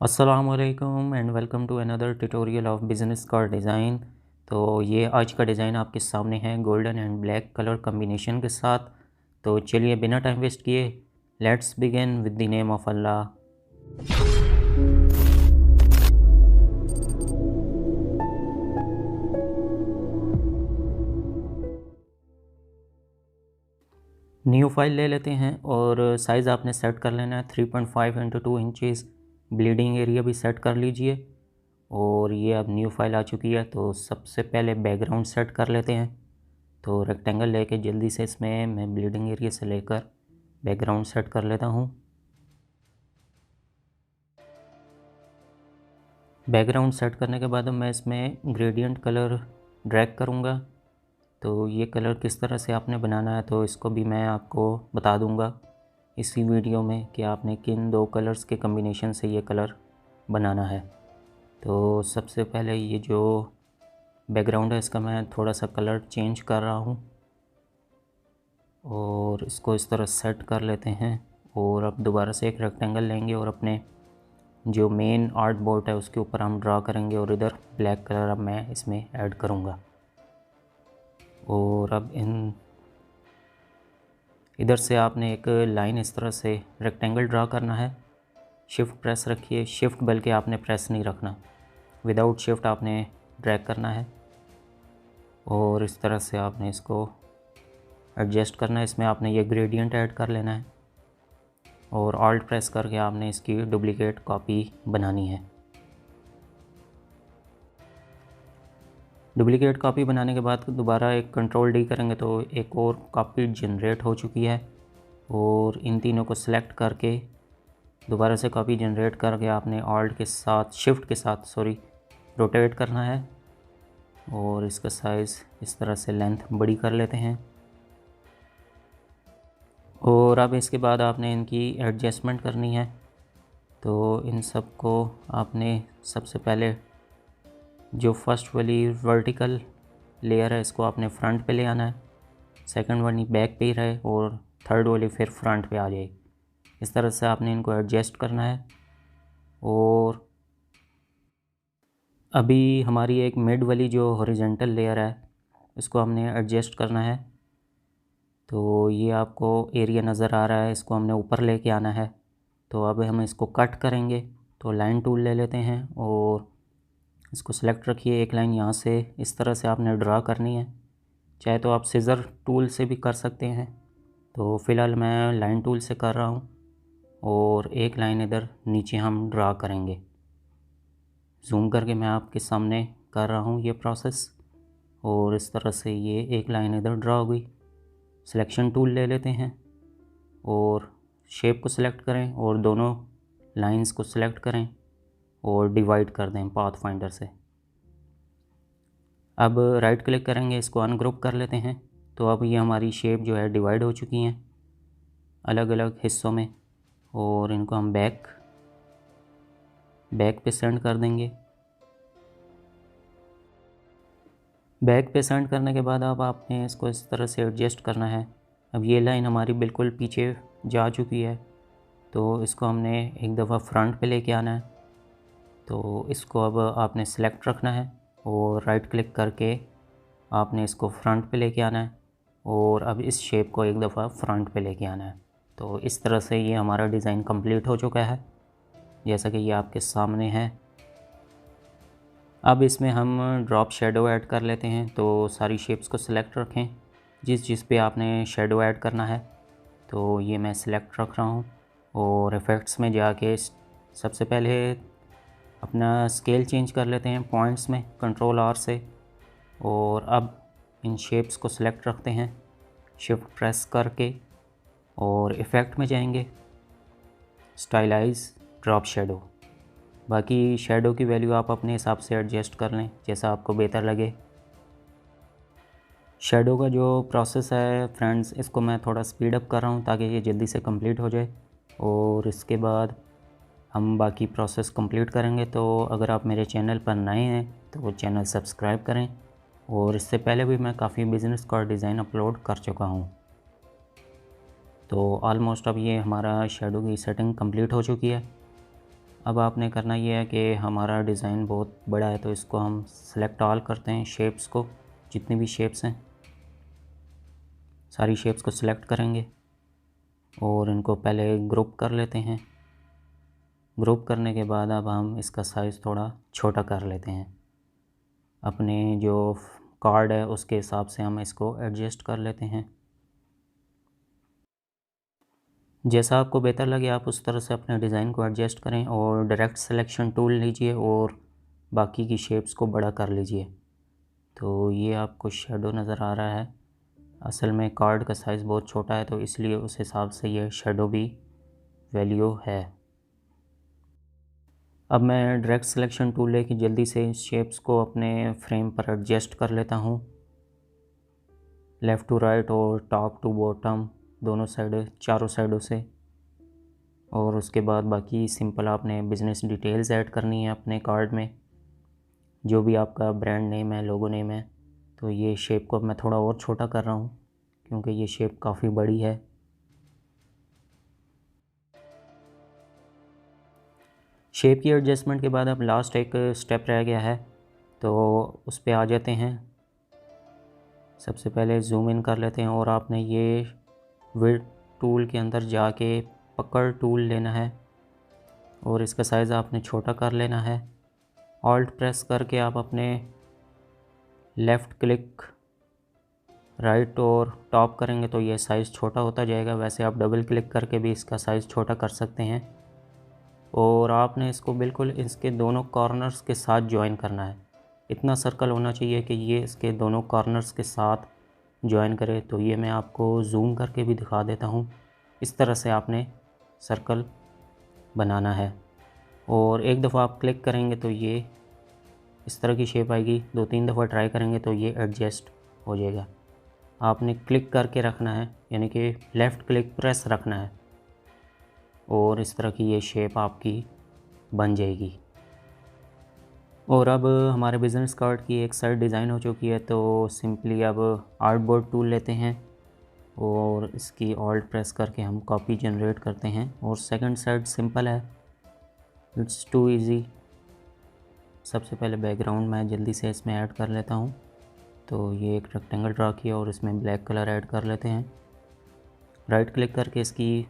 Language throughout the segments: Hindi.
अस्सलामुअलैकुम and welcome to another tutorial of business card design. तो ये आज का डिज़ाइन आपके सामने है golden and black colour combination के साथ। तो चलिए बिना टाइम वेस्ट किए let's begin with the name of Allah. New file ले लेते हैं और साइज़ आपने सेट कर लेना है 3.5 इंटू 2 इंचज़। ब्लीडिंग एरिया भी सेट कर लीजिए। और ये अब न्यू फाइल आ चुकी है तो सबसे पहले बैकग्राउंड सेट कर लेते हैं। तो रेक्टेंगल लेके जल्दी से इसमें मैं ब्लीडिंग एरिया से लेकर बैकग्राउंड सेट कर लेता हूँ। बैकग्राउंड सेट करने के बाद मैं इसमें ग्रेडियंट कलर ड्रैग करूँगा। तो ये कलर किस तरह से आपने बनाना है तो इसको भी मैं आपको बता दूँगा इसी वीडियो में कि आपने किन दो कलर्स के कम्बिनेशन से ये कलर बनाना है। तो सबसे पहले ये जो बैकग्राउंड है इसका मैं थोड़ा सा कलर चेंज कर रहा हूँ और इसको इस तरह सेट कर लेते हैं। और अब दोबारा से एक रेक्टेंगल लेंगे और अपने जो मेन आर्ट बोर्ड है उसके ऊपर हम ड्रा करेंगे और इधर ब्लैक कलर अब मैं इसमें ऐड करूँगा। और अब इधर से आपने एक लाइन इस तरह से रेक्टेंगल ड्रा करना है। शिफ्ट प्रेस रखिए, शिफ्ट बल्कि आपने प्रेस नहीं रखना, विदाउट शिफ्ट आपने ड्रैग करना है और इस तरह से आपने इसको एडजस्ट करना है। इसमें आपने ये ग्रेडियंट ऐड कर लेना है और ऑल्ट प्रेस करके आपने इसकी डुप्लीकेट कॉपी बनानी है। डुप्लीकेट कॉपी बनाने के बाद दोबारा एक कंट्रोल डी करेंगे तो एक और कॉपी जनरेट हो चुकी है। और इन तीनों को सिलेक्ट करके दोबारा से कॉपी जनरेट करके आपने ऑल्ट के साथ शिफ्ट के साथ रोटेट करना है और इसका साइज़ इस तरह से लेंथ बड़ी कर लेते हैं। और अब इसके बाद आपने इनकी एडजस्टमेंट करनी है। तो इन सब को आपने सबसे पहले जो फर्स्ट वाली वर्टिकल लेयर है इसको आपने फ्रंट पे ले आना है, सेकंड वाली बैक पे ही रहे और थर्ड वाली फिर फ्रंट पे आ जाए। इस तरह से आपने इनको एडजस्ट करना है। और अभी हमारी एक मिड वाली जो हॉरिजॉन्टल लेयर है इसको हमने एडजस्ट करना है। तो ये आपको एरिया नज़र आ रहा है, इसको हमने ऊपर लेके आना है। तो अब हम इसको कट करेंगे तो लाइन टूल ले लेते हैं और इसको सेलेक्ट रखिए। एक लाइन यहाँ से इस तरह से आपने ड्रा करनी है, चाहे तो आप सीज़र टूल से भी कर सकते हैं। तो फ़िलहाल मैं लाइन टूल से कर रहा हूँ और एक लाइन इधर नीचे हम ड्रा करेंगे। जूम करके मैं आपके सामने कर रहा हूँ ये प्रोसेस। और इस तरह से ये एक लाइन इधर ड्रा हो गई। सिलेक्शन टूल ले लेते हैं और शेप को सिलेक्ट करें और दोनों लाइंस को सिलेक्ट करें और डिवाइड कर दें पाथ फाइंडर से। अब राइट क्लिक करेंगे, इसको अनग्रुप कर लेते हैं। तो अब ये हमारी शेप जो है डिवाइड हो चुकी हैं अलग अलग हिस्सों में और इनको हम बैक पे सेंड कर देंगे। बैक पे सेंड करने के बाद अब आपने इसको इस तरह से एडजस्ट करना है। अब ये लाइन हमारी बिल्कुल पीछे जा चुकी है तो इसको हमने एक दफ़ा फ्रंट पे लेके आना है। तो इसको अब आपने सेलेक्ट रखना है और राइट क्लिक करके आपने इसको फ्रंट पे लेके आना है और अब इस शेप को एक दफ़ा फ्रंट पे लेके आना है। तो इस तरह से ये हमारा डिज़ाइन कंप्लीट हो चुका है जैसा कि ये आपके सामने है। अब इसमें हम ड्रॉप शेडो ऐड कर लेते हैं। तो सारी शेप्स को सिलेक्ट रखें जिस पे आपने शेडो ऐड करना है। तो ये मैं सिलेक्ट रख रहा हूँ और इफ़ेक्ट्स में जाके सबसे पहले अपना स्केल चेंज कर लेते हैं पॉइंट्स में कंट्रोल आर से। और अब इन शेप्स को सिलेक्ट रखते हैं शिफ्ट प्रेस करके और इफ़ेक्ट में जाएंगे स्टाइलाइज ड्रॉप शेडो। बाकी शेडो की वैल्यू आप अपने हिसाब से एडजस्ट कर लें जैसा आपको बेहतर लगे। शेडो का जो प्रोसेस है फ्रेंड्स इसको मैं थोड़ा स्पीड अप कर रहा हूँ ताकि ये जल्दी से कंप्लीट हो जाए और इसके बाद हम बाकी प्रोसेस कंप्लीट करेंगे। तो अगर आप मेरे चैनल पर नए हैं तो वो चैनल सब्सक्राइब करें। और इससे पहले भी मैं काफ़ी बिज़नेस कार्ड डिज़ाइन अपलोड कर चुका हूँ। तो ऑलमोस्ट अब ये हमारा शेडो की सेटिंग कंप्लीट हो चुकी है। अब आपने करना ये है कि हमारा डिज़ाइन बहुत बड़ा है तो इसको हम सेलेक्ट ऑल करते हैं, शेप्स को, जितनी भी शेप्स हैं सारी शेप्स को सिलेक्ट करेंगे और इनको पहले ग्रुप कर लेते हैं। ग्रुप करने के बाद अब हम इसका साइज़ थोड़ा छोटा कर लेते हैं। अपने जो कार्ड है उसके हिसाब से हम इसको एडजस्ट कर लेते हैं। जैसा आपको बेहतर लगे आप उस तरह से अपने डिज़ाइन को एडजस्ट करें और डायरेक्ट सिलेक्शन टूल लीजिए और बाकी की शेप्स को बड़ा कर लीजिए। तो ये आपको शेडो नज़र आ रहा है। असल में कार्ड का साइज़ बहुत छोटा है तो इसलिए उस हिसाब से ये शेडो भी वैल्यू है। अब मैं डायरेक्ट सिलेक्शन टूल लेके जल्दी से इस शेप्स को अपने फ्रेम पर एडजस्ट कर लेता हूँ, लेफ़्ट टू राइट और टॉप टू बॉटम दोनों साइड, चारों साइडों से। और उसके बाद बाकी सिंपल आपने बिज़नेस डिटेल्स ऐड करनी है अपने कार्ड में, जो भी आपका ब्रांड नेम है, लोगो नेम है। तो ये शेप को अब मैं थोड़ा और छोटा कर रहा हूँ क्योंकि ये शेप काफ़ी बड़ी है। शेप की एडजस्टमेंट के बाद अब लास्ट एक स्टेप रह गया है तो उस पे आ जाते हैं। सबसे पहले जूम इन कर लेते हैं और आपने ये विड्थ टूल के अंदर जाके पकड़ टूल लेना है और इसका साइज़ आपने छोटा कर लेना है। ऑल्ट प्रेस करके आप अपने लेफ़्ट क्लिक राइट और टॉप करेंगे तो ये साइज़ छोटा होता जाएगा। वैसे आप डबल क्लिक करके भी इसका साइज़ छोटा कर सकते हैं और आपने इसको बिल्कुल इसके दोनों कॉर्नर्स के साथ ज्वाइन करना है। इतना सर्कल होना चाहिए कि ये इसके दोनों कॉर्नर्स के साथ ज्वाइन करे। तो ये मैं आपको जूम करके भी दिखा देता हूँ। इस तरह से आपने सर्कल बनाना है और एक दफ़ा आप क्लिक करेंगे तो ये इस तरह की शेप आएगी। 2-3 दफ़ा ट्राई करेंगे तो ये एडजस्ट हो जाएगा। आपने क्लिक करके रखना है, यानी कि लेफ़्ट क्लिक प्रेस रखना है और इस तरह की ये शेप आपकी बन जाएगी। और अब हमारे बिज़नेस कार्ड की एक साइड डिज़ाइन हो चुकी है तो सिंपली अब आर्टबोर्ड टूल लेते हैं और इसकी ऑल्ट प्रेस करके हम कॉपी जनरेट करते हैं। और सेकंड साइड सिंपल है, इट्स टू इजी। सबसे पहले बैकग्राउंड मैं जल्दी से इसमें ऐड कर लेता हूँ। तो ये एक रेक्टेंगल ड्रा किया और इसमें ब्लैक कलर ऐड कर लेते हैं। राइट क्लिक करके इसकी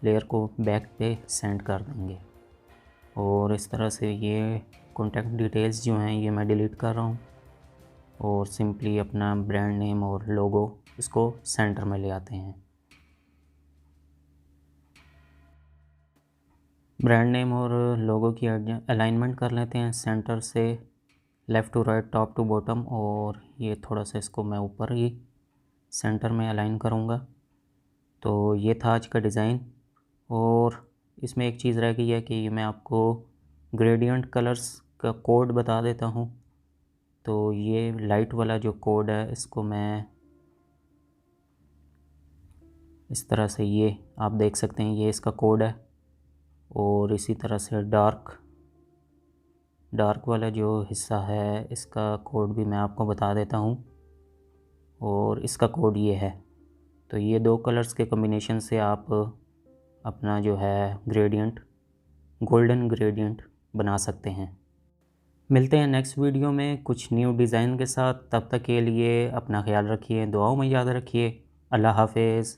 लेयर को बैक पे सेंड कर देंगे और इस तरह से ये कॉन्टैक्ट डिटेल्स जो हैं ये मैं डिलीट कर रहा हूँ और सिंपली अपना ब्रांड नेम और लोगो इसको सेंटर में ले आते हैं। ब्रांड नेम और लोगो की अलाइनमेंट कर लेते हैं सेंटर से left to right, top to bottom. और ये थोड़ा सा इसको मैं ऊपर ही सेंटर में अलाइन करूँगा। तो ये था आज का डिज़ाइन। और इसमें एक चीज़ रह गई है कि मैं आपको ग्रेडियंट कलर्स का कोड बता देता हूँ। तो ये लाइट वाला जो कोड है इसको मैं इस तरह से, ये आप देख सकते हैं, ये इसका कोड है। और इसी तरह से डार्क वाला जो हिस्सा है इसका कोड भी मैं आपको बता देता हूँ और इसका कोड ये है। तो ये 2 कलर्स के कॉम्बिनेशन से आप अपना जो है ग्रेडियंट, गोल्डन ग्रेडियंट बना सकते हैं। मिलते हैं नेक्स्ट वीडियो में कुछ न्यू डिज़ाइन के साथ। तब तक के लिए अपना ख्याल रखिए, दुआओं में याद रखिए। अल्लाह हाफ़िज़।